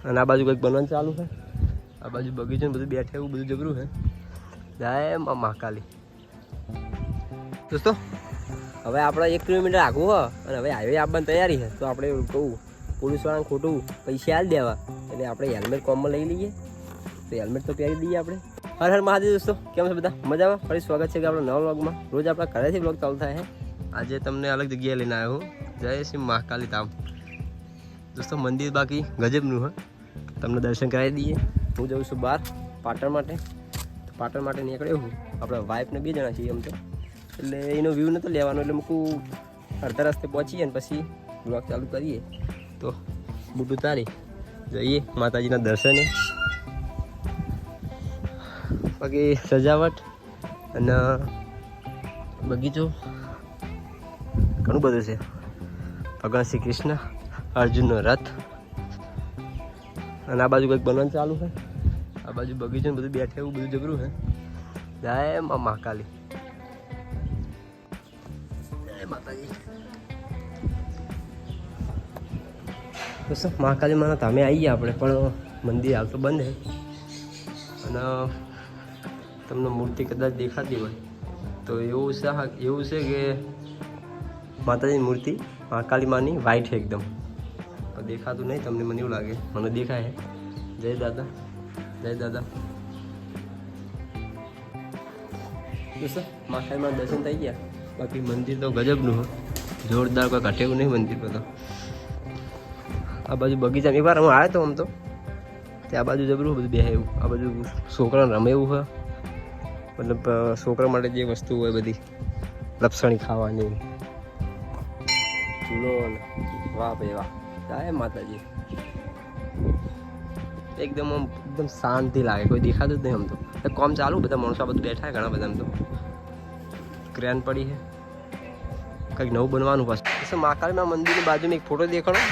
અને આ બાજુ કંઈક બનવાનું ચાલુ છે. આ બાજુ બગીચો ને બધું બેઠે એવું બધું જબરું છે. જય મહાકાલી. દોસ્તો હવે આપણે 1 કિલોમીટર આગું હોય અને હવે હાઈવે આવવાની તૈયારી છે. તો આપણે કહું પોલીસવાળાને ખોટું પૈસા આલી દેવા એટલે આપણે હેલ્મેટ કોમમાં લઈ લઈએ. તો હેલ્મેટ તો પહેરી દઈએ આપણે. હર હર મહાદેવ. દોસ્તો કેમ છે બધા? મજામાં? ફરી સ્વાગત છે કે આપણા નવા વ્લોગમાં. રોજ આપણા ઘરેથી વ્લોગ ચાલુ થાય છે. આજે તમને અલગ જગ્યાએ લઈને આવ્યો હું. જય શ્રી મહાકાલી ધામ. દોસ્તો મંદિર બાકી ગજબનું હોય. તમને દર્શન કરાવી દઈએ. હું જાઉં છું બહાર પાટણ માટે. તો પાટણ માટે નીકળ્યો હું. આપણા વાઈફને 2 જણા છીએ આમ તો. એટલે એનો વ્યૂ નતો લેવાનો એટલે મૂકું અડધા રસ્તે પહોંચીએ ને પછી બ્લોગ ચાલુ કરીએ. તો બુટ ઉતારી જઈએ માતાજીના દર્શને. બાકી સજાવટ અને બગીચો ઘણું બધું છે. ભગવાન શ્રી કૃષ્ણ, અર્જુનનો રથ અને આ બાજુ કંઈક બનવાનું ચાલુ છે. આ બાજુ બગીચો ને બધું બેઠે એવું બધું જબરું છે. જય મહાકાલી. જય માતાજી. દોસ્તો મહાકાલી માના ધામે આવી ગયા આપણે, પણ મંદિર હાલ તો બંધ છે. અને તમને મૂર્તિ કદાચ દેખાતી હોય તો એવું છે કે માતાજીની મૂર્તિ મહાકાલી માની વ્હાઈટ છે એકદમ. પણ દેખાતું નહીં તમને, મને એવું લાગે. મને દેખાય. જય દાદા, જય દાદા. દોસ્તો મહાકાલી માના દર્શન થઈ ગયા. બાકી મંદિર તો ગજબનું હોય, જોરદાર. કોઈ ઘટેવું નહીં મંદિર પર તો. આ બાજુ બગીચામાં એકવાર હું આવ્યો તો આમ તો ત્યાં બાજુ જબરું બધું બેસે એવું. આ બાજુ છોકરાને રમે એવું હોય, મતલબ છોકરા માટે જે વસ્તુ હોય બધી લપસણી ખાવાની, ચૂલો. વાહ ભાઈ વાહ. જય માતાજી. એકદમ શાંતિ લાગે. કોઈ દેખાતું જ નહીં આમ તો. કોમ ચાલુ, બધા માણસો બધું બેઠા ઘણા બધા. આમ તો ક્રેન પડી છે, કંઈક નવું બનવાનું પાછું. મહાકાળીના મંદિરની બાજુમાં એક ફોટો દેખાડો.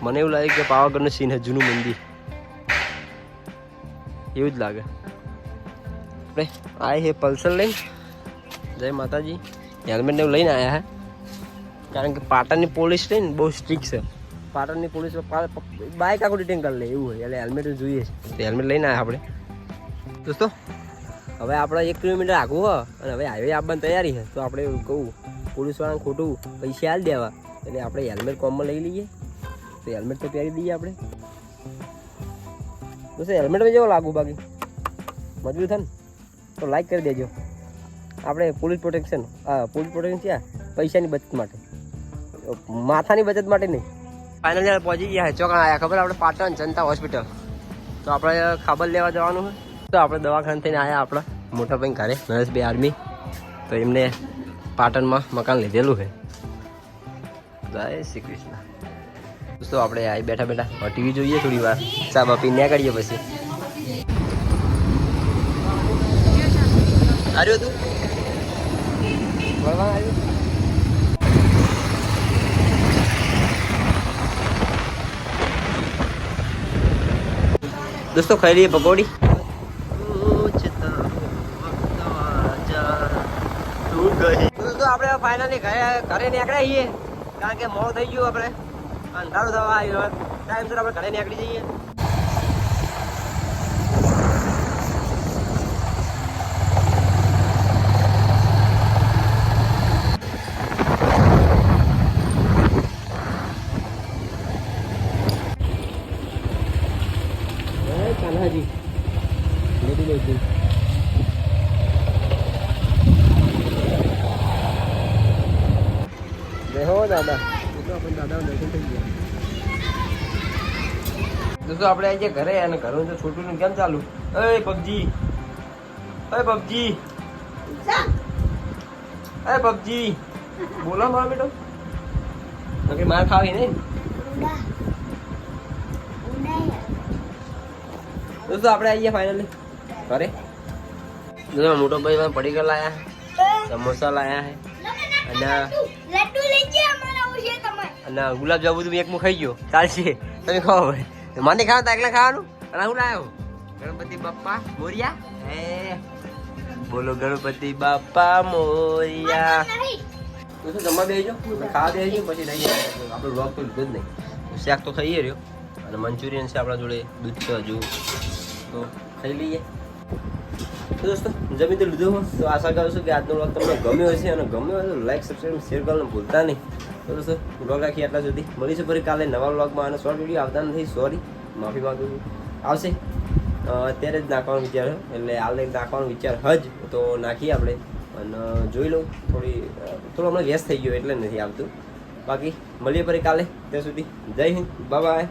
મને એવું લાગે કે પાવાગઢનું સીન છે, જૂનું મંદિર એવું જ લાગે. આપણે આ છે પલ્સર લઈને. જય માતાજી. હેલ્મેટને એવું લઈને આવ્યા હે, કારણ કે પાટણની પોલીસ લઈને બહુ સ્ટ્રિક્ટ છે. પાટણની પોલીસ બાઇક આખું ડિટેન કરી લે એવું હોય, એટલે હેલ્મેટ જોઈએ છે. તો હેલ્મેટ લઈને આવ્યા આપણે. દોસ્તો હવે આપણે 1 કિલોમીટર આગું હોય અને હવે હાઈવે આવવાની તૈયારી છે. તો આપણે કહું પોલીસવાળાને ખોટું પૈસા આલી દેવા એટલે આપણે હેલ્મેટ કોમમાં લઈ લઈએ. તો હેલ્મેટ તો પહેરી દઈએ આપણે. દોસ્તો હેલ્મેટમાં જેવો લાગુ બાકી મજબૂત થાય ને તો લાઈક કરી દેજો. આપણે પોલીસ પ્રોટેક્શન છે પૈસાની બચત માટે, માથાની બચત માટે નહીં. ફાઇનલી પહોંચી ગયા છે. ચોકણ આવ્યા ખબર આપણે પાટણ જનતા હોસ્પિટલ. તો આપણે ખબર લેવા જવાનું છે. તો આપણે દવાખાને થઈને આવ્યા આપણા મોટા ભાઈ ઘરે, નરેશભાઈ આર્મી. તો એમને પાટણમાં મકાન લીધેલું છે. જય શ્રી કૃષ્ણ. દોસ્તો આપણે આવી બેઠા ટીવી જોઈએ થોડી વાર, ચા બા પી નીકળીએ પછી. આવ્યું તું વળવા આવ્યું. દોસ્તો ખાઈ લઈએ પકોડી. દોસ્તો આપણે ફાઇનલી ઘરે નીકળ્યા છીએ, કારણ કે મોડું થઈ ગયું. આપણે અંધારું થવા આવ્યું, ટાઈમસર આપણે ઘરે નીકળી જઈએ. કાન્હાજી લેડી લેતી હો દાદા. આપણે દાદા દર્શન થઈ ગયા. દોસ્તો આપણે આવી ગયા ઘરે, અને ઘરનું તો છોટું કેમ ચાલુ. પબજી બોલો મારા બેટો. માર ખાવી નહીં. દોસ્તો આપણે આવી ગયા ફાઇનલી ઘરે. દોસ્તો મોટો ભાઈ પડીકા લાયા, સમોસા લાયા હે અને ગુલાબ જાંબુ તો એક મું ખાઈ ગયો. ચાલશે, તમે ખાઓ ભાઈ. મને ખાવ તો એકલા ખાવાનું. અને હું લાવ્યો ગણપતિ બાપ્પા મોરિયા. હે બોલો ગણપતિ બાપ્પા મોરિયા. દોસ્તો જમવા બેસજો, ખાવા બેસજો, પછી લઈ જાય. આપણો વ્લોગ તો લીધો જ નહીં. શાક તો ખાઈએ રહ્યો. અને મંચુરિયન છે આપણા જોડે, દૂધ છે હજુ, તો ખાઈ લઈએ. તો દોસ્તો જમી તો લીધું હોય તો આશા કરું છું કે આજનો વ્લોગ તમને ગમ્યો હશે, અને ગમ્યો હોય તો લાઈક સબસ્ક્રાઈબ શેર કરવાનું ભૂલતા નહીં. તો દોસ્તો વ્લોગ રાખીએ આટલા સુધી. મળીશું ફરી કાલે નવા વ્લોગમાં, અને શોર્ટ વિડીયો આવતા નથી, સોરી, માફી માગું છું. આવશે અત્યારે જ નાખવાનો વિચાર છે, એટલે હાલ નાખવાનો વિચાર હજ તો નાખીએ આપણે. અને જોઈ લઉં, થોડું હમણાં વ્યસ્ત થઈ ગયો એટલે નથી આવતું. બાકી મળીએ ફરી કાલે, ત્યાં સુધી જય હિન્દ, બાય બાય.